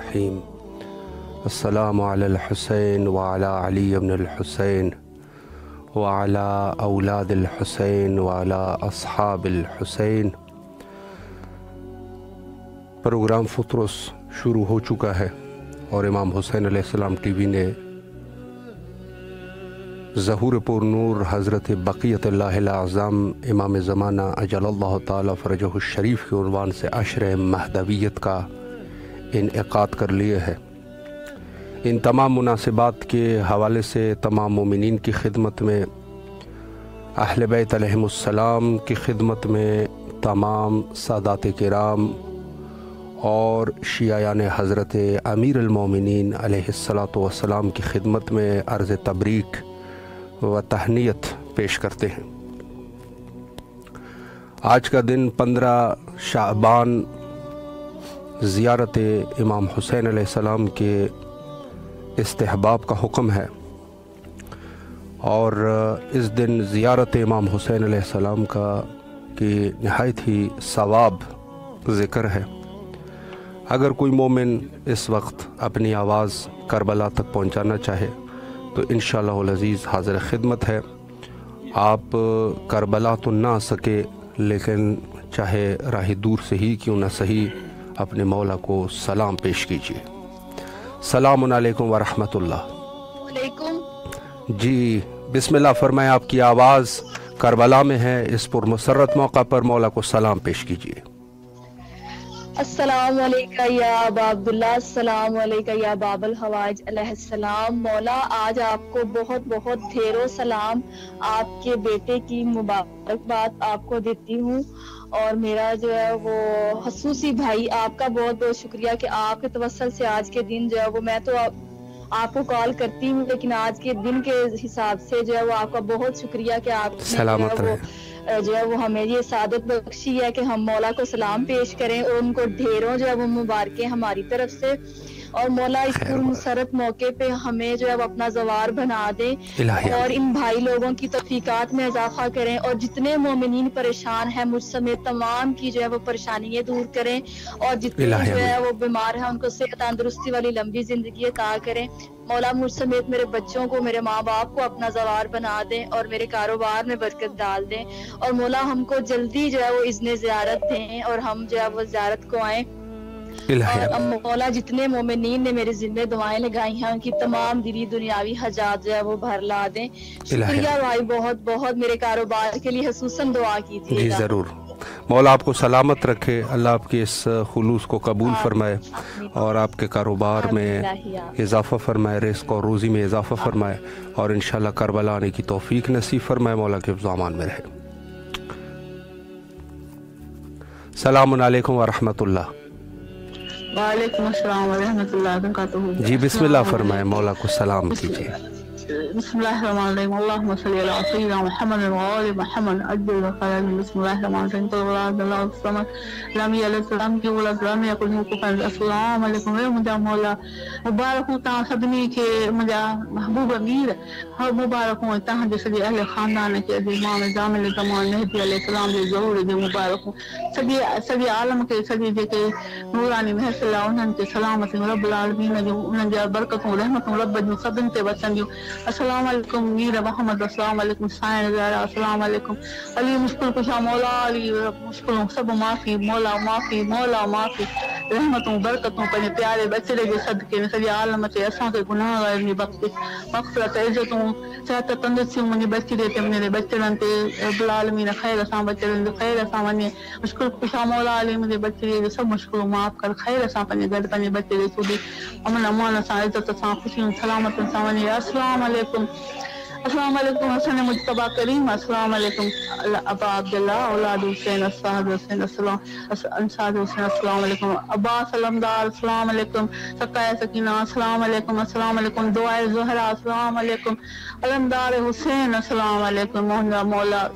الرحیم السلام علی الحسین وعلی علی بن الحسین وعلی اولاد الحسین وعلی اصحاب الحسین۔ پروگرام فطرس شروع ہو چکا ہے اور امام حسین علیہ السلام ٹی وی نے ظہور پر نور حضرت بقیت اللہ الاعظم امام زمانہ اجل اللہ تعالی فرجہ الشریف کے عنوان سے عشر مہدویت کا انعقاد کر لیے ہے۔ ان تمام مناسبات کے حوالے سے تمام مومنین کی خدمت میں، اہل بیت علیہم السلام کی خدمت میں، تمام سادات کرام اور شیعیان حضرت امیر المومنین علیہ السلام کی خدمت میں عرض تبریک و تہنیت پیش کرتے ہیں۔ آج کا دن 15 شعبان زیارت امام حسین علیہ السلام کے استحباب کا حکم ہے، اور اس دن زیارت امام حسین علیہ السلام کی نہایت ہی ثواب ذکر ہے۔ اگر کوئی مومن اس وقت اپنی آواز کربلا تک پہنچانا چاہے تو انشاءاللہ العزیز حاضر خدمت ہے۔ آپ کربلا تو نہ آ سکے لیکن چاہے راہ دور سے ہی کیوں نہ صحیح اپنے مولا کو سلام پیش کیجیے۔ السلام علیکم ورحمۃ اللہ۔ علیکم۔ جی بسم اللہ فرمائیں، آپ کی آواز کربلا میں ہے، اس پر مسرت موقع پر مولا کو سلام پیش کیجیے۔ السلام علیکم یا ابا عبداللہ، السلام علیکم یا باب الحوائج علیہ السلام۔ مولا آج آپ کو بہت بہت ڈھیروں سلام، آپ کے بیٹے کی مبارکباد آپ کو دیتی ہوں، اور میرا جو ہے وہ خصوصی بھائی آپ کا بہت بہت شکریہ کہ آپ کے توسل سے آج کے دن جو ہے وہ، میں تو آپ کو کال کرتی ہوں لیکن آج کے دن کے حساب سے جو ہے وہ آپ کا بہت شکریہ کہ آپ سلامت رہے، جو ہے وہ ہمیں یہ سعادت بخشی ہے کہ ہم مولا کو سلام پیش کریں، اور ان کو ڈھیروں جو ہے وہ مبارکیں ہماری طرف سے، اور مولا اس پر مسرت موقع پہ ہمیں جو ہے وہ اپنا زوار بنا دیں، اور ان بھائی لوگوں کی توفیقات میں اضافہ کریں، اور جتنے مومنین پریشان ہیں مجھ سمیت تمام کی جو ہے وہ پریشانیاں دور کریں، اور جتنے جو ہے وہ بیمار ہیں ان کو صحت تندرستی والی لمبی زندگی عطا کریں۔ مولا مجھ سمیت میرے بچوں کو، میرے ماں باپ کو اپنا زوار بنا دیں، اور میرے کاروبار میں برکت ڈال دیں، اور مولا ہم کو جلدی جو ہے وہ اذن زیارت دیں اور ہم جو ہے وہ زیارت کو آئیں، اور مولا جتنے مومنین نے میرے ذمہ دعائیں لگائی ہیں ان کی تمام دلی دنیاوی حاجات جو ہے وہ بھر لا دیں۔ شکریہ بھائی، بہت بہت میرے کاروبار کے لیے خصوصاً دعا کیجیے جی گا۔ ضرور، مولا آپ کو سلامت رکھے، اللہ آپ کے اس خلوص کو قبول فرمائے اور آپ کے کاروبار میں اضافہ فرمائے، رزق اور روزی میں اضافہ فرمائے، اور انشاءاللہ کربلا آنے کی توفیق نصیب فرمائے، مولا کے حفظ و امان میں رہے۔ السلام علیکم ورحمۃ اللہ۔ وعلیکم السلام ورحمۃ اللہ وبرکاتہ۔ جی بسم اللہ فرمائیں، مولا کو سلام کیجیے۔ بسم اللہ الرحمن الرحیم، اللہم صلی علی سیدنا محمد وآل محمد اجل خیر۔ بسم اللہ الرحمن الرحیم، قل اعوذ باللہ الصمد لم یلد ولم یولد ولم یکن لہ کفوا احد۔ السلام علیکم مجھا مولا مبارک ہوں تاں سبنی کے مجھا محبوب امیر، مبارک ہوں تاں جو سجے اہل خاندان کے امام زامل زمان مہدی علیہ السلام جو ظہور جو مبارک ہوں، سجے عالم کے سجے جے نورانی محفل انہن کے سلامتی رب العالمین جو انہن جا برکتوں رحمتوں رب جو سبن تے وسن جو۔ السلام علیکم میر محمد، السلام علیکم سائن زہرا، السلام علیکم علی مشکل کشا مولا علی مشکلوں سب معافی، مولا معافی، مولا معافی، رحمتوں برکتوں پنجے پیارے بچڑے کے صدقے میں سجے عالم تے اساں کے گناہ گار دی مغفرت عزتوں صحت تندرستی منجے بچڑے تے منجے بچڑن تے رب العالمین خیر اساں بچڑن جو خیر اساں ونجے مشکل کشا مولا علی منجے بچڑے جو سب مشکلوں معاف کر، خیر اساں پنجے گھر پنجے بچڑے سودی امن امان اساں عزت اساں خوشیوں سلامت اساں ونجے۔ السلام علیکم، السلام علیکم حسن مجتبیٰ کریم، السلام علیکم ابا عبداللہ اولاد حسین الصحاب حسین السلام انصار حسین، السلام علیکم عباس علمدار، السلام علیکم سقائے سکینہ، السلام علیکم، السلام علیکم دعائے زہرا، السلام علیکم علمدار حسین، السلام علیکم موہنجا مولا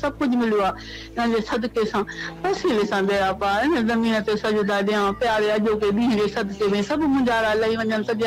سب کچھ ملو ہے ان جے صدقے سان وسیلے سان دیا پا ان زمین تے سجدا دیاں پیارے اجو کے ڈینہں جے صدقے میں سب منجارا لئی ونجن سجے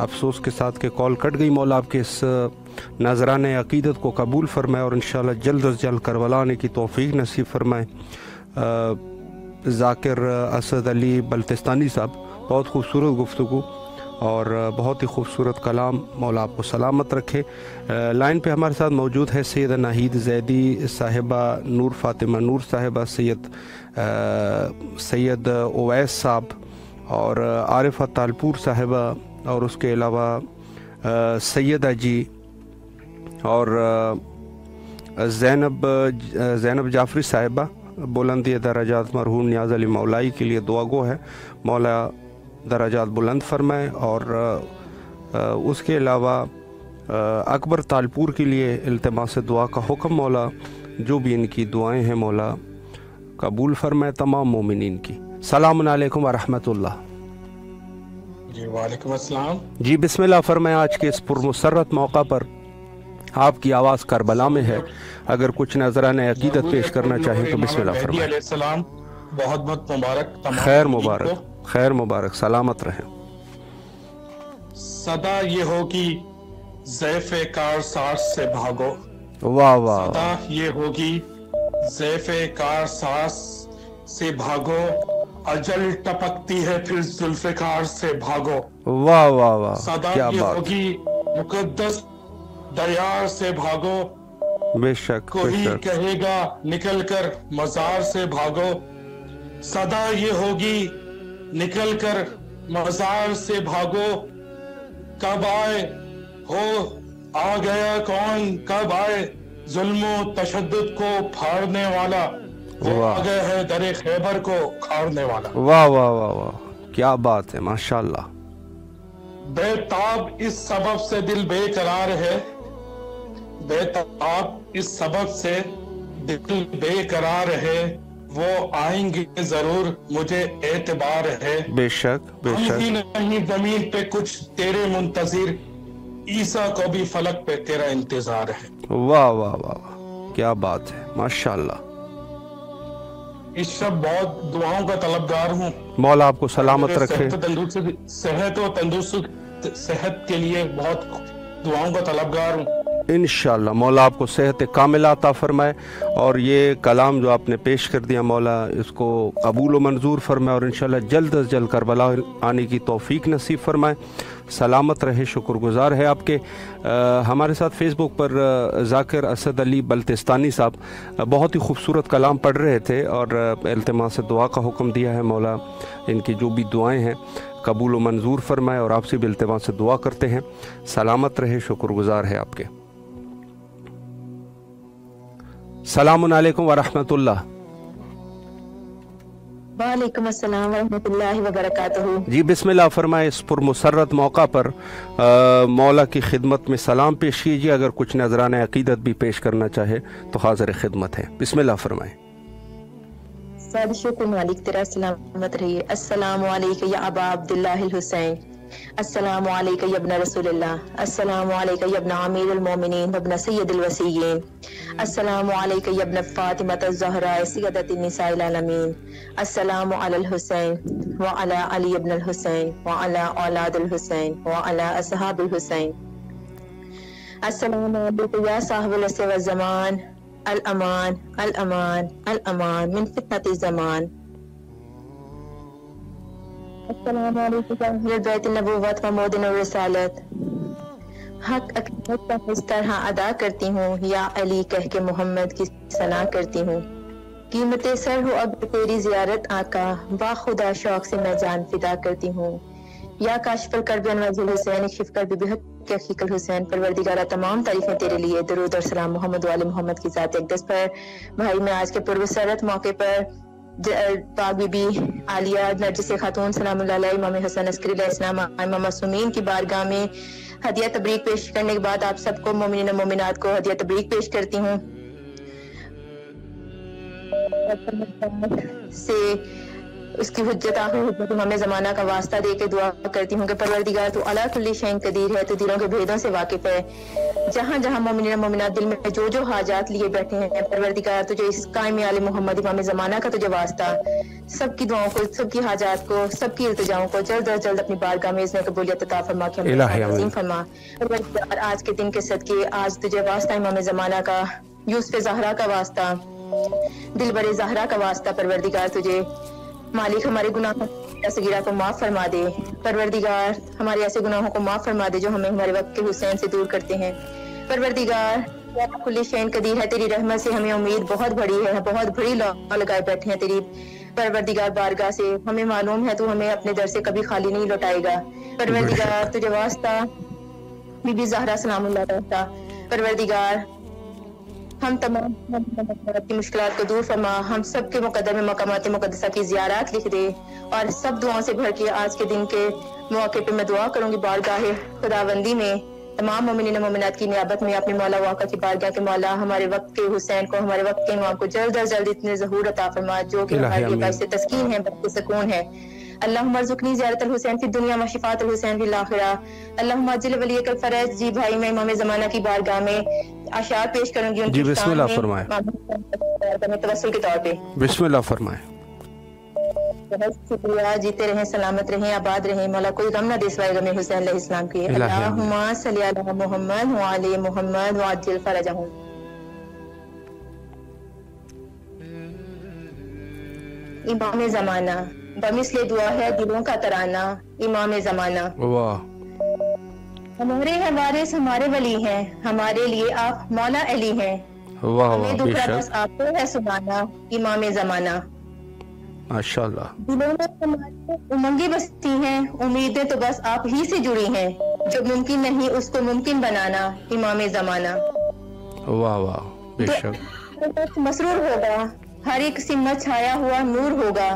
افسوس کے ساتھ کہ کال کٹ گئی. مولا آپ کے اس ناظران عقیدت کو قبول فرمائے اور انشاءاللہ جلد از جلد کربلا آنے کی توفیق نصیب فرمائے. ذاکر اسد علی بلتستانی صاحب، بہت خوبصورت گفتگو اور بہت ہی خوبصورت کلام. مولا آپ کو سلامت رکھے. لائن پہ ہمارے ساتھ موجود ہے سید ناہید زیدی صاحبہ، نور فاطمہ نور صاحبہ، سید اویس صاحب اور عارفہ تالپور صاحبہ، اور اس کے علاوہ سیدہ جی اور زینب جعفری صاحبہ. بلندی درجات مرحوم نیاز علی مولائی کے لیے دعا گو ہے، مولا درجات بلند فرمائے. اور اس کے علاوہ اکبر تالپور کے لیے التماس دعا کا حکم. مولا جو بھی ان کی دعائیں ہیں مولا قبول فرمائے تمام مومنین کی. السلام علیکم ورحمۃ اللہ. جی وعلیکم السلام. جی بسم اللہ فرمائیں. آج کے اس پرمسرت موقع پر آپ کی آواز کربلا میں ہے، اگر کچھ نذران عقیدت پیش کرنا چاہیں تو بسم اللہ فرمائیں. علیہ السلام بہت بہت مبارک. خیر مبارک، خیر مبارک، سلامت رہیں. صدا یہ ہوگی ضیف کار ساز سے بھاگو. واہ واہ. صدا یہ ہوگی ضیف کار ساز سے بھاگو، اجل ٹپکتی ہے پھر ذوالفقار سے بھاگو. واہ واہ واہ، صدا کیا یہ بات. ہوگی مقدس دیار سے بھاگو. بے شک بے کوئی شک. کہے گا نکل کر مزار سے بھاگو. صدا یہ ہوگی نکل کر مزار سے بھاگو. کب آئے ہو آ گیا کون، کب آئے ظلم و تشدد کو پھاڑنے والا، وہ آ گیا ہے در خیبر کو کھاڑنے والا. واہ واہ واہ واہ، کیا بات ہے، ماشاءاللہ. بے تاب اس سبب سے دل بے قرار ہے، بے تاب اس سبب سے دل بے قرار ہے. وہ آئیں گے ضرور مجھے اعتبار ہے. بے شک بے ہم ہی شک. نہیں زمین پہ کچھ تیرے منتظر، عیسیٰ کو بھی فلک پہ تیرا انتظار ہے. واہ واہ واہ، کیا بات ہے، ماشاءاللہ. اس شب بہت دعاؤں کا طلبگار ہوں. مولا آپ کو سلامت رکھے. صحت و تندرست صحت کے لیے بہت دعاؤں کا طلبگار ہوں. انشاءاللہ مولا آپ کو صحت کاملہ عطا فرمائے، اور یہ کلام جو آپ نے پیش کر دیا مولا اس کو قبول و منظور فرمائے، اور انشاءاللہ جلد از جلد کربلا آنے کی توفیق نصیب فرمائے. سلامت رہے. شکر گزار ہے آپ کے. ہمارے ساتھ فیس بک پر ذاکر اسد علی بلتستانی صاحب بہت ہی خوبصورت کلام پڑھ رہے تھے اور التماس دعا کا حکم دیا ہے. مولا ان کی جو بھی دعائیں ہیں قبول و منظور فرمائے، اور آپ سے بھی التماس سے دعا کرتے ہیں. سلامت رہے. شکر گزار ہے آپ کے. السلام علیکم ورحمۃ اللہ. وعلیکم السلام ورحمۃ اللہ وبرکاتہ. جی بسم اللہ فرمائے. اس پرمسرت موقع پر مولا کی خدمت میں سلام پیش کیجیے. اگر کچھ نذران عقیدت بھی پیش کرنا چاہے تو حاضر خدمت ہے. بسم اللہ فرمائیں. سعد شکر مالک تیرا سلامت رہیے. السلام علیکم یا ابا عبداللہ الحسین، السلام علیکم یا ابن رسول اللہ، السلام علیکم یا ابن امیر المومنین وابن سید الوصیین، السلام علیکم یا ابن فاطمہ الزہراء سیدۃ النساء العالمین، السلام علی الحسین وعلی علی ابن الحسین وعلی اولاد الحسین وعلی اصحاب الحسین. السلام علیکم یا صاحب العصر والزمان، الامان الامان الامان من فتنة الزمان. السلام علیکم اہل بیت النبوت و مودن الرسالت. حق عقیدت کا اس طرح ادا کرتی ہوں، یا علی کہہ کے محمد کی ثنا کرتی ہوں. قیمت سر ہو اب تیری زیارت آقا، با خدا شوق سے میں جان فدا کرتی ہوں. یا کاشف الکرب انوار حسین، اکشف کرب بحق حقیق الحسین. پروردگارہ تمام تعریفیں تیرے لیے. درود اور سلام محمد وآل محمد کی ذات اقدس پر. بھائی میں آج کے پرمسرت موقع پر پاک بی بی عالیہ نرجس خاتون سلام اللہ علیہ، امام حسن عسکری علیہ السلام، امام معصومین کی بارگاہ میں ہدیہ تبریک پیش کرنے کے بعد آپ سب کو مومنین و مومنات کو ہدیہ تبریک پیش کرتی ہوں. سے اس کی حجت آخر حجت امام زمانہ کا واسطہ دے کے دعا کرتی ہوں کہ پروردگار تو علی کل شیء قدیر ہے، تو دلوں کے بھیدوں سے واقف ہے، جہاں جہاں مومنین مومنات دل میں جو جو حاجات لیے بیٹھے ہیں پروردگار تجھے اس قائم آل محمد امام زمانہ کا تجھے واسطہ سب کی دعاؤں کو، سب کی حاجات کو، سب کی التجاؤں کو جلد از جلد اپنی بارگاہ میں اذن قبولیت عطا فرما کے ہمیں عظیم فرما۔ پروردگار آج کے دن کے صدقے آج تجھے واسطہ امام زمانہ کا، یوسف زہرا کا واسطہ، دلبر زہرا کا واسطہ پروردگار تجھے مالک ہمارے گناہوں صغیرہ کو معاف فرما دے، پروردگار ہمارے ایسے گناہوں کو معاف فرما دے جو ہمیں ہمارے وقت کے حسین سے دور کرتے ہیں۔ پروردگار کل شیء قدیر ہے، تیری رحمت سے ہمیں امید بہت بڑی ہے، بہت بڑی لا لگائے بیٹھے ہیں تیری پروردگار بارگاہ سے، ہمیں معلوم ہے تو ہمیں اپنے در سے کبھی خالی نہیں لوٹائے گا۔ پروردگار تجھے واسطہ بی بی زہرا سلام اللہ علیہا، پروردگار ہم تمام کی مشکلات کو دور فرما، ہم سب کے مقدر میں مقامات مقدسہ کی زیارات لکھ دے، اور سب دعاؤں سے بھر کے آج کے دن کے موقع پہ میں دعا کروں گی بارگاہ خداوندی میں تمام مومنین مومنات کی نیابت میں اپنے مولا واقع کی بارگاہ کے مولا ہمارے وقت کے حسین کو، ہمارے وقت کے امام کو جلد از جلد اتنے ظہور عطا فرما جو کہ ہمارے لیے باعث تسکین ہے، باعث سکون ہے۔ اللہم ارزقنی زیارت الحسین فی الدنیا و شفاعت الحسین فی الآخرہ۔ اللہم اجل ولیک الفرج۔ جی بھائی میں امام زمانہ کی بارگاہ میں اشعار پیش کروں گی ان کی بسم اللہ فرمائیں، توسل کے طور پہ۔ بسم اللہ فرمائیں۔ بہت شکریہ، جیتے رہیں، سلامت رہیں، آباد رہیں، مولا کوئی غم نہ دے سوائے غم حسین علیہ السلام کی۔ اللہم صلی علی محمد وعلی محمد وعجل فرجہم۔ امام زمانہ بمثل دعا ہے دلوں کا ترانہ، امام زمانہ واہ، ہمارے ہیں وارث، ہمارے ولی ہیں، ہمارے لیے آپ مولا علی ہیں، واہ ہمیں واہ، بے دکھا بس شک، آپ کو ہے سنانا، امام زمانہ ماشاءاللہ، دلوں میں ہماری امنگیں بستی ہیں، امیدیں تو بس آپ ہی سے جڑی ہیں، جو ممکن نہیں اس کو ممکن بنانا، امام زمانہ واہ واہ، بے شک، مسرور ہوگا، ہر ایک سمت چھایا ہوا نور ہوگا،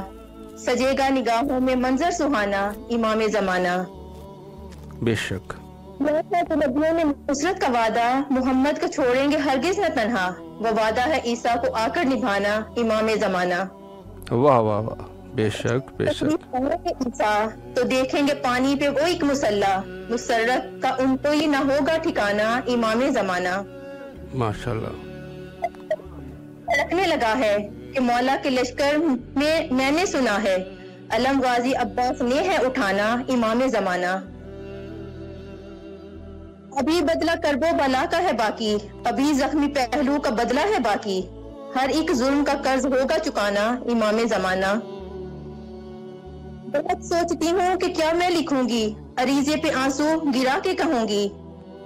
سجے گا نگاہوں میں منظر سہانا، امام زمانہ بے شک، نبیوں نے نصرت کا وعدہ، محمد کو چھوڑیں گے ہرگز نہ تنہا، وہ وعدہ ہے عیسیٰ کو آ کر نبھانا، امام زمانہ واہ واہ واہ، بے شک، بے شک، عیسیٰ تو دیکھیں گے پانی پہ وہ ایک مسلح، مسرت کا ان کو ہی نہ ہوگا ٹھکانہ، امام زمانہ ماشاءاللہ، لگنے لگا ہے کہ مولا کے لشکر میں نے سنا ہے، علم غازی عباس نے ہے اٹھانا، امام زمانہ ابھی بدلہ کرب و بلا کا ہے باقی، ابھی زخمی پہلو کا بدلہ ہے باقی، ہر ایک ظلم کا قرض ہوگا چکانا، امام زمانہ بہت سوچتی ہوں کہ کیا میں لکھوں گی، عریضے پہ آنسو گرا کے کہوں گی،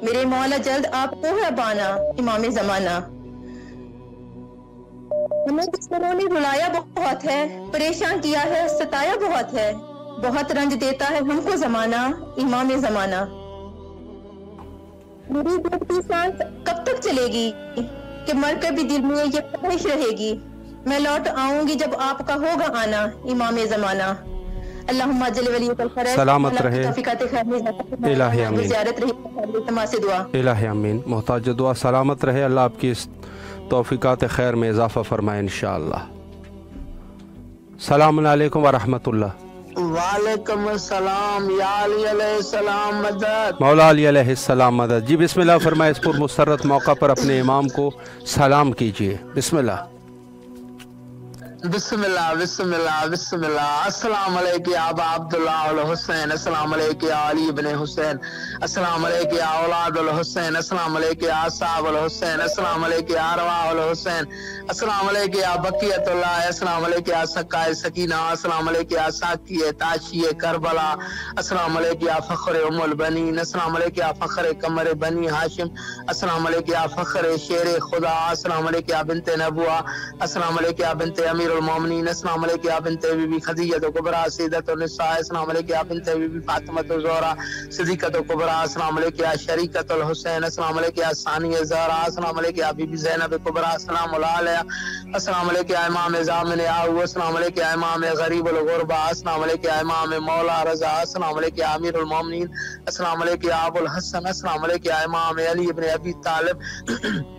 میرے مولا جلد آپ کو ہے بانا، امام زمانہ ہمیں دشمنوں نے رلایا بہت ہے، پریشان کیا ہے، ستایا بہت ہے، بہت رنج دیتا ہے ہم کو زمانہ، امام زمانہ میری دل کی سانس کب تک چلے گی کہ مر کر بھی دل میں یہ خواہش رہے گی، میں لوٹ آؤں گی جب آپ کا ہوگا آنا، امام زمانہ اللہم اجل ولیک الفرج۔ سلامت رہے، الہی آمین، زیارت رہی تماس دعا، الہی آمین، محتاج دعا سلامت رہے، اللہ آپ کی اس توفیقات خیر میں اضافہ فرمائے انشاءاللہ۔ السلام علیکم ورحمۃ اللہ۔ وعلیکم السلام، یا علی علیہ السلام مدد، مولا علی علیہ السلام مدد۔ جی بسم اللہ فرمائے، اس پر مسرت موقع پر اپنے امام کو سلام کیجئے، بسم اللہ۔ بسم اللہ بسم اللہ بسم اللہ۔ السلام علیکم یا ابا عبداللہ الحسین، السلام علیکم یا علی بن حسین، السلام علیکم یا اولاد الحسین، السلام علیکم یا اصحاب الحسین، السلام علیکم یا ارواح الحسین، السلام علیکم یا بقیت اللہ، السلام علیکم یا سقائے سکینہ، السلام علیکم یا ساقی تاشی کربلا، السلام علیکم یا فخر ام البنین، السلام علیکم یا فخر قمر بنی ہاشم، السلام علیکم یا فخر شیر خدا، السلام علیکم یا بنت نبوہ، السلام علیکم یا بنت امیر المومنین، السلام علیکم یا بنت بی بی خدیجہ کبریٰ سیدۃ النساء، السلام علیکم یا بنت بی بی فاطمہ الزہرا صدیقۃ کبریٰ، السلام علیکم یا شریکۃ الحسین، السلام علیکم یا ثانیہ زہرا، السلام علیکم یا بی بی زینب کبریٰ السلام علیہ، السلام علیکم یا امام زامن آہو، السلام علیکم یا امام غریب الغربا، السلام علیکم یا امام مولا رضا، السلام علیکم یا امیر المومنین، السلام علیکم یا ابو الحسن، السلام علیکم یا امام علی بن ابی طالب،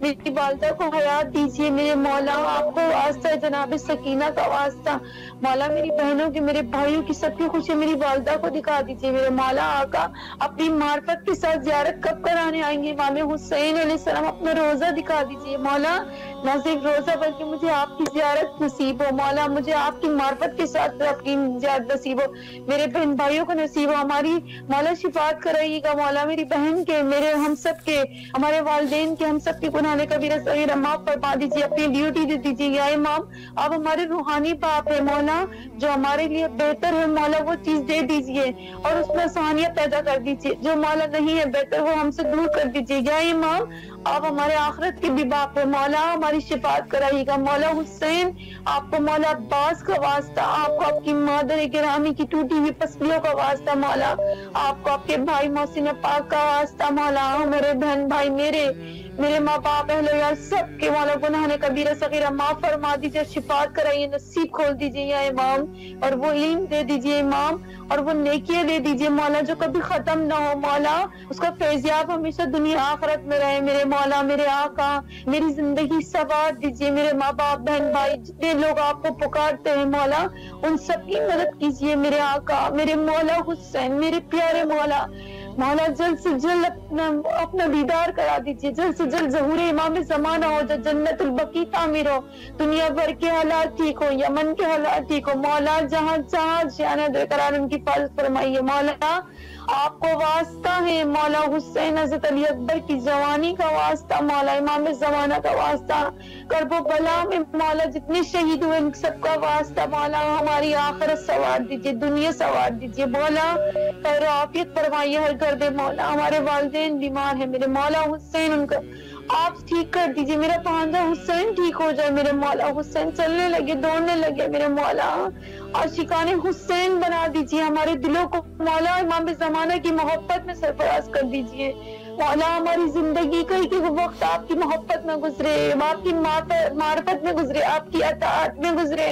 میری والدہ کو حیات دیجیے میرے مولا، آپ کو واسطہ ہے جناب سکینہ کا واسطہ مولا، میری بہنوں کی میرے بھائیوں کی سب کی خوشی میری والدہ کو دکھا دیجیے میرے مولا۔ آقا اپنی معرفت کے ساتھ زیارت کب کرانے آئیں گے امام حسین علیہ السلام؟ اپنا روزہ دکھا دیجیے مولا، نہ صرف روزہ بلکہ مجھے آپ کی زیارت نصیب ہو مولا، مجھے آپ کی معرفت کے ساتھ آپ کی زیارت نصیب ہو، میرے بہن بھائیوں کو نصیب ہو، ہماری مولا شفاعت کرائیے گا مولا، میری بہن کے، میرے ہم سب کے، ہمارے والدین کے، ہم سب کے گناہ کبیرہ صغیرہ معاف فرما دیجیے، اپنی ڈیوٹی دے دیجیے یا امام، آپ ہمارے روحانی باپ ہے مولا، جو ہمارے لیے بہتر ہے مولا وہ چیز دے دیجیے اور اس میں آسانیاں پیدا کر دیجیے، جو مولا نہیں ہے بہتر وہ ہم سے دور کر دیجیے یا امام، آپ ہمارے آخرت کے بھی باپ ہے مولا، ہماری شفاعت کرائیے گا مولا حسین، آپ کو مولا عباس کا واسطہ، آپ کو آپ کی مادر گرامی کی ٹوٹی ہوئی پسلیوں کا واسطہ مولا، آپ کو آپ کے بھائی محسن پاک کا واسطہ مولا، میرے بہن بھائی میرے ماں باپ اہل یار سب کے مولا گناہ کبیرہ صغیرہ معاف فرما دیجیے، شفاعت کرائیے، نصیب کھول دیجیے یا امام، اور وہ علم دے دیجیے امام، اور وہ نیکیاں دے دیجیے مولا جو کبھی ختم نہ ہو مولا، اس کا فیضیاب ہمیشہ دنیا آخرت میں رہے میرے مولا، میرے آقا، میری زندگی سوار دیجیے، میرے ماں باپ بہن بھائی جتنے لوگ آپ کو پکارتے ہیں مولا ان سب کی مدد کیجیے میرے آقا، میرے مولا حسین، میرے پیارے مولا، مولا جلد سے جلد اپنا دیدار کرا دیجیے، جلد سے جلد ظہور امام زمانہ ہو، جو جنت البقیع تعمیر ہو، دنیا بھر کے حالات ٹھیک ہو، یمن کے حالات ٹھیک ہو مولا، جہاں جانا درقرار ان کی حفاظت فرمائیے مولا، آپ کو واسطہ ہے مولا حسین حضرت علی اکبر کی جوانی کا واسطہ مولا، امام زمانہ کا واسطہ، کرب و بلا میں مولا جتنے شہید ہوئے ان سب کا واسطہ مولا، ہماری آخرت سوار دیجیے، دنیا سوار دیجیے مولا، خیر و عافیت فرمائیے ہر گھر مولا، ہمارے والدین بیمار ہیں میرے مولا حسین ان کا آپ ٹھیک کر دیجیے، میرا بھانجا حسین ٹھیک ہو جائے میرے مولا حسین، چلنے لگے دوڑنے لگے میرے مولا، عاشقان حسین بنا دیجیے ہمارے دلوں کو مولا، امام زمانہ کی محبت میں سرفراز کر دیجیے مولا، ہماری زندگی کا ایک وقت آپ کی محبت میں گزرے، آپ کی معرفت میں گزرے، آپ کی اطاعت میں گزرے،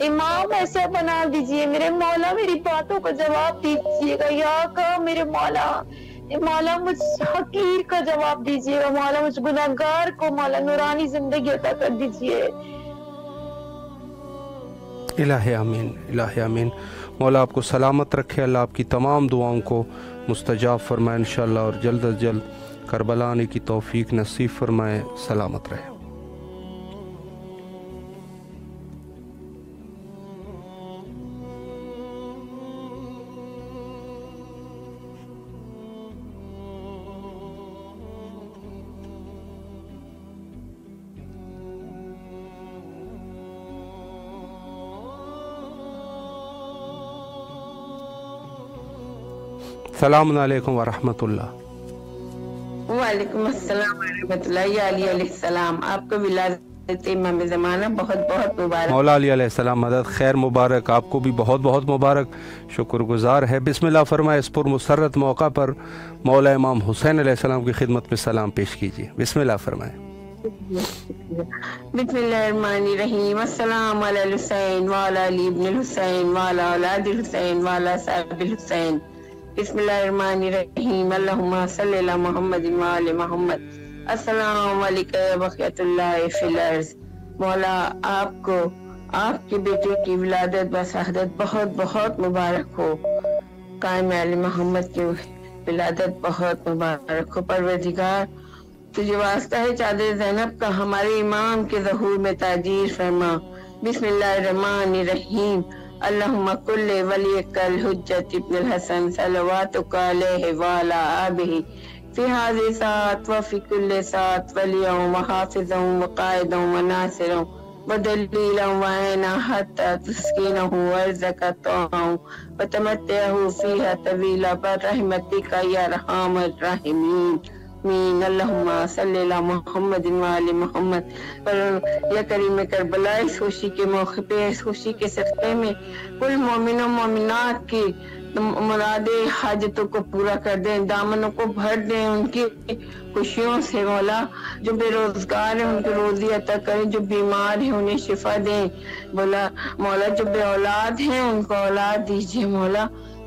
امام ایسا بنا دیجیے میرے مولا، میری باتوں کا جواب دیجیے گا یا آقا میرے مولا، مولا مجھ حقیر کا جواب دیجیے گا مولا، مجھ گناہگار کو مولا نورانی زندگی عطا کر دیجیے۔ الہ آمین، الہ آمین۔ مولا آپ کو سلامت رکھے، اللہ آپ کی تمام دعاؤں کو مستجاب فرمائے انشاءاللہ، اور جلد از جلد کربلا آنے کی توفیق نصیب فرمائے، سلامت رہے۔ السلام علیکم ورحمۃ اللہ۔ وعلیکم السلام ورحمۃ اللہ۔ یا علی علیہ السلام، آپ کو ولادت امام زمانہ بہت بہت مبارک۔ مولا علی علیہ السلام مدد خیر مبارک، آپ کو بھی بہت بہت مبارک، شکر گزار ہے۔ بسم اللہ فرمائے، اس پر مسرت موقع پر مولا امام حسین علیہ السلام کی خدمت میں سلام پیش کیجیے، بسم اللہ فرمائے۔ بسم اللہ الرحمن الرحیم، السلام علی الحسین وعلی علی ابن الحسین وعلی اولاد الحسین وعلی صاحب الحسین۔ بسم اللہ الرحمن الرحیم، اللہم صلی علی محمد وعلی محمد۔ السلام علیکم یا بقیۃ اللہ فی الارض۔ مولا آپ کو آپ کے بیٹے کی ولادت بشہادت بہت بہت مبارک ہو، قائم علی محمد کی ولادت بہت مبارک ہو۔ پروردگار تجھے واسطہ ہے چادر زینب کا، ہمارے امام کے ظہور میں تاجیر فرما۔ بسم اللہ الرحمن الرحیم، اللہم کل ولیک الحجت ابن الحسن صلواتک علیہ وعلی آبہ فی ہذہ ساعت وفی کل ساعت ولیہ وحافظ وقائد وناصر ودلیلا وعینا حتی تسکینہ وارزق طاعہ وتمتعہ فیہا طویلا برحمتک یا ارحم الراحمین۔ آمین۔ اللہم صلی علی محمد وعلی محمد۔ پر یا کریم کربلا، اس خوشی کے موقع پہ، اس خوشی کے صدقے میں کل مومن و مومنات کی مرادیں حاجتوں کو پورا کر دیں، دامنوں کو بھر دیں ان کی خوشیوں سے مولا۔ جو بے روزگار ہیں ان کو روزی عطا کریں، جو بیمار ہیں انہیں شفا دیں مولا۔ جو بے اولاد ہیں ان کو اولاد دیجیے مولا۔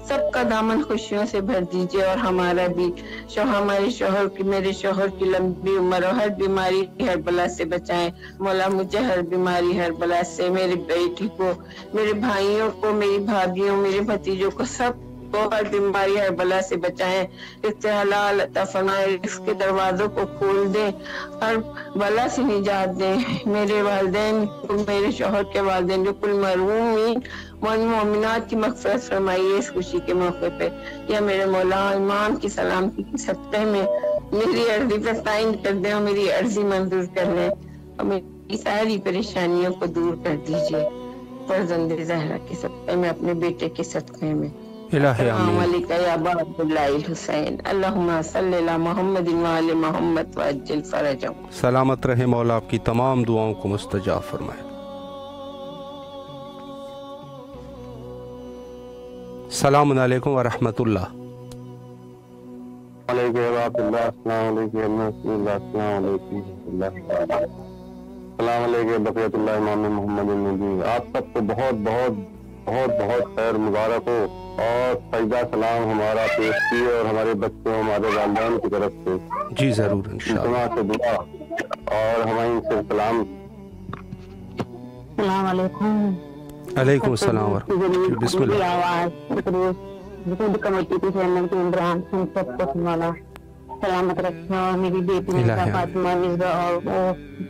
سب کا دامن خوشیوں سے بھر دیجیے اور ہمارا بھی، ہمارے شوہر کی، میرے شوہر کی لمبی عمر اور ہر بیماری ہر بلا سے بچائیں مولا، مجھے ہر بیماری ہر بلا سے، میری بیٹی کو، میرے بھائیوں کو، میری بھابھیوں، میرے بھتیجوں کو، سب کو ہر بیماری ہر بلا سے بچائیں، رزق حلال عطا فرمائے، رزق کے دروازوں کو کھول دیں، ہر بلا سے نجات دیں، میرے والدین کو، میرے شوہر کے والدین جو کل مرحومین مومنات کی مغفرت فرمائیے اس خوشی کے موقع پہ، یا میرے مولا امام کی سلامتی کی صدقے میں میری عرضی پر تعین کر دیں اور میری عرضی منظور کر لیں اور میری ساری پریشانیوں کو دور کر دیجیے، فرزند زہرا کے صدقے میں، اپنے بیٹے کے صدقے میں۔ السلام علیکم یا ابا عبداللہ الحسین، اللہم صلی علی محمد وآل محمد وعجل فرجهم۔ سلامت رہے مولا، آپ کی تمام دعاؤں کو مستجاب فرمائے۔ السلام علیکم ورحمۃ اللہ۔ السلام علیکم بقیت اللہ امام محمد النبی۔ آپ سب کو بہت بہت بہت بہت خیر مبارک ہو، اور سجدہ سلام ہمارا پیش کیے اور ہمارے بچوں، ہمارے والدین کی طرف سے جی ضرور انشاءاللہ سے دعا اور ہماری سے سلام۔ السلام علیکم۔ علیکم السلام ورحمۃ اللہ۔ بسم اللہ۔ کمیٹی کے چیئرمین کے عمران ہم سب کو مولا سلامت رکھے، اور میری بیٹی مرزا فاطمہ مرزا اور وہ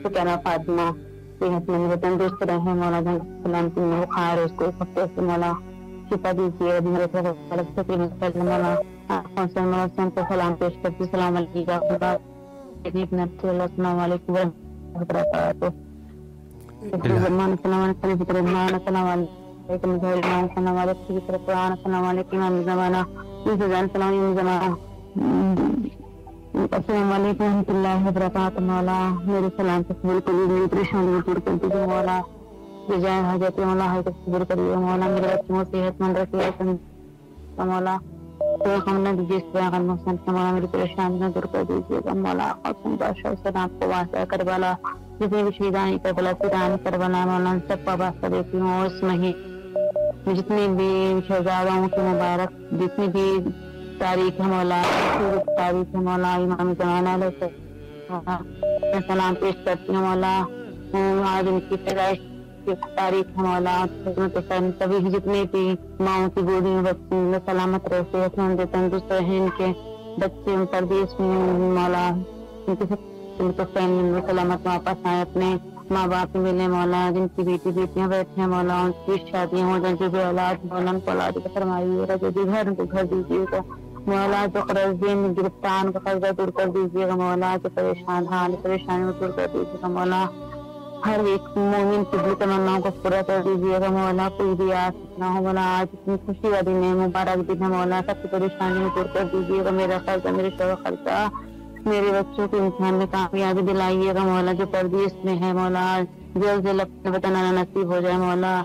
سکینہ فاطمہ صحت مند تندرست رہے مولا، جن سلامتی میں بخار اس کو ایک ہفتے سے مولا شفا دیجیے، میرے مولا حسین کو سلام پیش کرتی۔ السلام علیکم السلام علیکم ورحمۃ اللہ وبرکاتہ۔ السلام علیکم ورحمۃ اللہ وبرکاتہ۔ مولا میرے سلام سے قبول کریے، میری پریشانیوں دور کر دیجیے مولا، جائے حاجت مولا حاجت قبول کریے مولا، میرے بچوں کو صحت مند رکھیے مولا، مولا میری پریشانیاں دور کر دیجیے گا مولا، قاسم بادشاہ السلام کو واسع کربلا، جتنے بھی شہیدان کربلا پیران کربلا مولا سب کا واسطہ دیتی ہوں، اور اس مہینے جتنے بھی شہزادوں کی مبارک جتنی بھی تاریخ ہے مولا، تاریخ ہے مولا، امام زمانہ علیہ سلام پیش کرتی ہوں مولا، آج ان کی پیدائش کی تاریخ ہے مولا، سبھی جتنے بھی ماؤں کی گودی میں بچے میں سلامت رہے، صحت مند تندرست رہے، ان کے بچے ان پر بھی اس مولا ان کی فیملی میں سلامت واپس آئے، اپنے ماں باپ ملے مولا، جن کی بیٹیاں بیٹھے ہیں مولا، ان کی شادیاں ہو جائیں، جو بھی اولاد مولا ان کو اولاد کو فرمائیے گا، جو بھی گھر ان کو گھر دیجیے گا مولا، جو قرضے میں گرفتار کا قرضہ دور کر دیجیے گا مولا، جو پریشان حال پریشانی دور کر دیجیے گا مولا، ہر ایک مومن کی بھی تمناؤں کو پورا کر دیجیے گا مولا، کوئی بھی آس نہ ہو مولا، آج اتنی خوشی کا دن ہے، مبارک دن ہے مولا، سب کی پریشانی دور کر دیجیے گا، میرا خرچہ میرے شوہر خرچہ میرے بچوں کو امتحان میں کامیابی دلائیے گا مولا، جو پردیس میں ہے مولا جلد جلد اپنے وطن آنا نصیب ہو جائے مولا،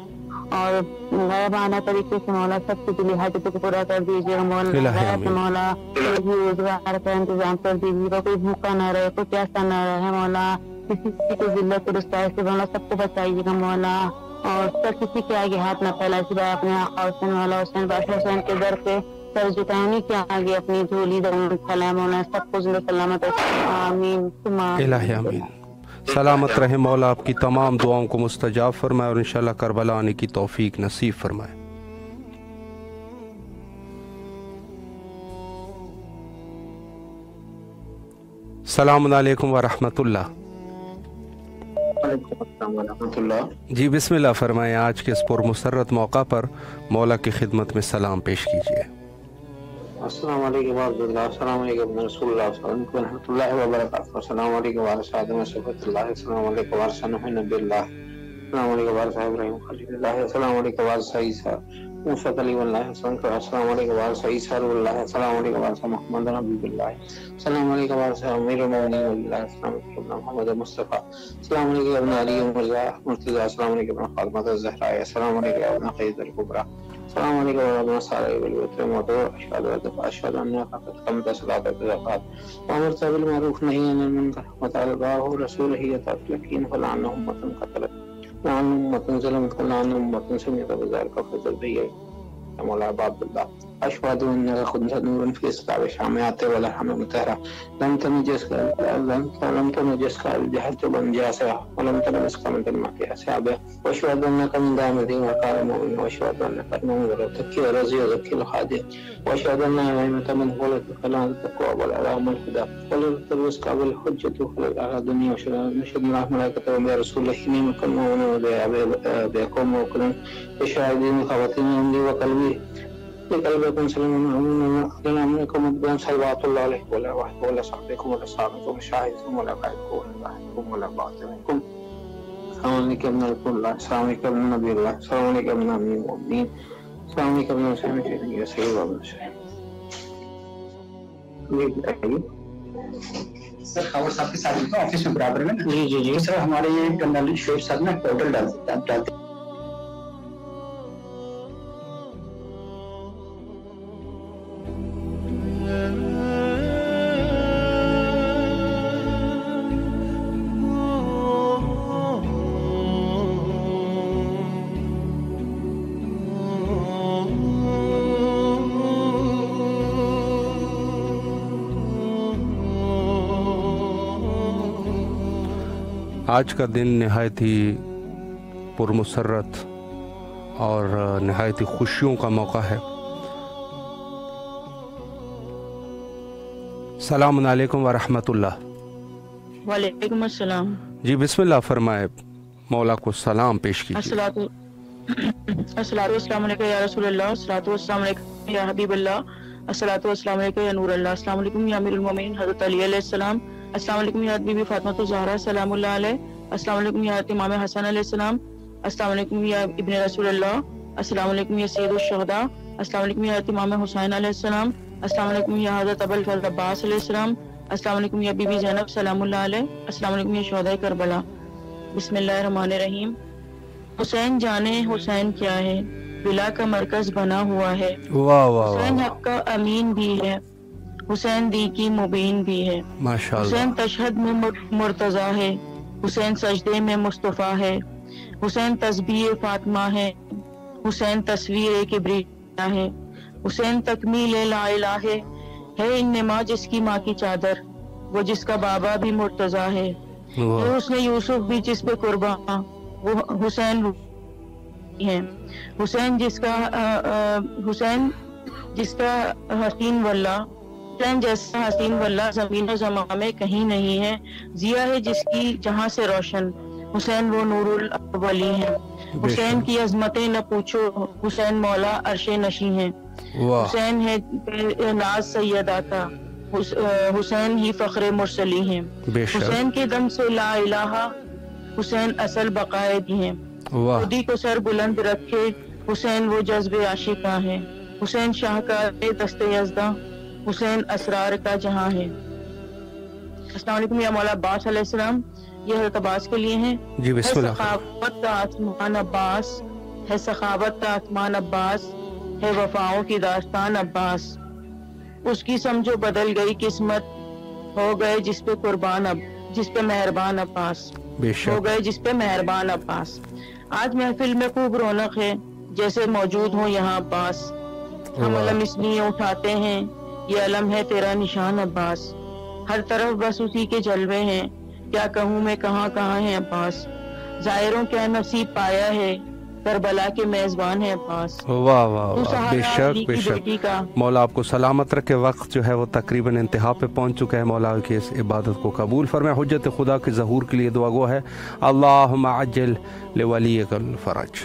اور غیبانہ طریقے سے مولا سب کی دلی حاجتوں کو پورا کر دیجیے گا مولا، غیب مولا روزگار کا انتظام کر دیجیے گا، کوئی بھوکا نہ رہے، کوئی پیاسا نہ رہے مولا، کسی کو ذلت اور رسوائی سے مولا سب کو بچائیے گا مولا، اور سب کسی کے آگے ہاتھ نہ پھیلائے، سوائے اپنے آقا حسین مولا حسین بادشاہ حسین کے در پہ سر جھکانے کے آگے اپنی جھولی درون پھیلائے مولا، سب کو زندہ سلامت آمین الہی آمین۔ سلامت رہے مولا، آپ کی تمام دعاؤں کو مستجاب فرمائے، اور انشاءاللہ کربلا آنے کی توفیق نصیب فرمائے۔ السلام علیکم ورحمۃ اللہ۔ جی بسم اللہ فرمائیں، آج کے اس پرمسرت موقع پر مولا کی خدمت میں سلام پیش کیجیے۔ السلام علیکم ورحمۃ اللہ، السلام علیکم رسول اللہ صلی اللہ علیہ وسلم ورحمۃ اللہ وبرکاتہ، السلام علیکم وعلیکم اللہ، السلام علیکم وارث نبی اللہ، السلام علیکم وارث ابراہیم خلیل اللہ، السلام علیکم وارث عیسیٰ موسیٰ کلیم اللہ، السلام علیکم وارث عیسیٰ روح اللہ، السلام علیکم وارث محمد نبی اللہ، السلام علیکم وارث امیر المؤمنین اللہ، السلام علیکم محمد مصطفیٰ، السلام علیکم ابن علی مرزا مرتضیٰ، السلام علیکم فاطمہ الزہرا، السلام علیکم ابن قید الکبریٰ، السلام علیکم ورحمۃ صالح والوتر موضوع اشهد انك قد قمت صلاة الزکات وامرت بالمعروف نهی عن المنکر وطالباه رسوله يتفلكين فلعن امة قتلت لعن امة ظلمت لعن امة سمعت بذلك فزل بي مولا عبد الله۔ أشهد أنك كنت نورا في إصبع شامعات والأرحام المطهرة لم تنجسك الجهة بنجاسها ولم تلمسك من تلمع في أسابه وأشهد أنك من دام الدين وقال مؤمن وأشهد أنك المؤمن وتكي رزي وذكي الخادع وأشهد أن أئمة من ولد فلا التقوى والأعلام الهدى ولا تلبسك بالحجة على الدنيا وشهد الله ملائكته وبرسوله إني مكلمون وبيقوم وكلم بشاهدين خواتين عندي وقلبي لقلبكم سلام عليكم وبركاته صلوات الله عليه ولا واحد ولا صاحبكم ولا صاحبكم ولا شاهدكم ولا قائدكم ولا ضاحكم ولا باطنكم السلام عليكم من رسول الله السلام عليكم من نبي الله السلام عليكم من أمين المؤمنين السلام عليكم من مسلم يا سيد الله سر خبر صاحب کے ساتھ آفس میں برابر میں نا جی سر ہمارے یہ کنال شعیب صاحب نا پورٹل ڈالتے آج کا دن نہایت ہی پرمسرت اور نہایت ہی خوشیوں کا موقع ہے۔ السلام علیکم ورحمۃ اللہ۔ وعلیکم السلام۔ جی بسم اللہ فرمائے، مولا کو سلام پیش کیجیے۔ السلام علیکم یا رسول اللہ، السلام علیکم یا حبیب اللہ، السلام علیکم یا نور اللہ، السلام علیکم یا امیر المومنین حضرت علی علیہ السلام، السلام علیکم یا بی بی فاطمہ الزہرا سلام اللہ علیہ، السلام علیکم یا امام حسن علیہ السلام، السلام علیکم یا ابن رسول اللہ، السلام علیکم یا سید الشہداء، السلام علیکم یا امام حسین علیہ السلام، السلام علیکم یا حضرت ابو الفضل عباس علیہ السلام، السلام علیکم یا بی بی زینب سلام اللہ علیہ، السلام علیکم یا شہداء کربلا۔ بسم اللہ الرحمن الرحیم۔ حسین جانے حسین کیا ہے، بلا کا مرکز بنا ہوا ہے، حسین حق کا امین بھی ہے، حسین دی کی مبین بھی ہے، حسین تشہد میں مرتضی ہے، حسین سجدے میں مصطفیٰ ہے، حسین تسبیح فاطمہ ہے، حسین تصویر کبریاء ہے، حسین تکمیل لا الہ ہے انما جس کی ماں کی چادر، وہ جس کا بابا بھی مرتضی ہے، حسن یوسف بھی جس پہ قربان، وہ حسین ہے، حسین جس کا حسین واللہ، حسین جیسا حسین واللہ زمین و زمان میں کہیں نہیں ہے، ضیا ہے جس کی جہاں سے روشن، حسین وہ نور الاولی ہیں، حسین کی عظمتیں نہ پوچھو، حسین مولا عرش نشیں ہیں، حسین ہے ناز سیدہ کا، حسین ہی فخر مرسلی ہیں، حسین کے دم سے لا الہ، حسین اصل بقائد ہیں، خودی کو سر بلند رکھے، حسین وہ جذب عاشقاں ہیں، حسین شاہکار دست یزداں، حسین اسرار کا جہاں ہے۔ السلام علیکم یا مولا عباس علیہ السلام، یہ حضرت عباس کے لیے ہیں۔ جی بسم اللہ۔ سخاوت کا آسمان عباس ہے، سخاوت کا آسمان عباس ہے، وفاؤں کی داستان عباس، اس کی سمجھو بدل گئی قسمت، ہو گئے جس پہ قربان جس پہ مہربان عباس، ہو گئے جس پہ مہربان عباس۔ آج محفل میں خوب رونق ہے، جیسے موجود ہوں یہاں عباس، ہم علم اس لیے اٹھاتے ہیں، یہ علم ہے تیرا نشان عباس، ہر طرف بس اسی کے جلوے ہیں، کیا کہوں میں کہاں کہاں ہیں عباس، زائروں کیا نصیب پایا ہے، کربلا کے میزبان ہے عباس۔ واہ واہ واہ، بے شک بے شک، مولا آپ کو سلامت رکھے۔ وقت جو ہے وہ تقریباً انتہا پہ پہنچ چکا ہے، مولا کی اس عبادت کو قبول فرمائے۔ حجت خدا کے ظہور کے لیے دعا گو ہے، اللہم عجل لولیک الفرج۔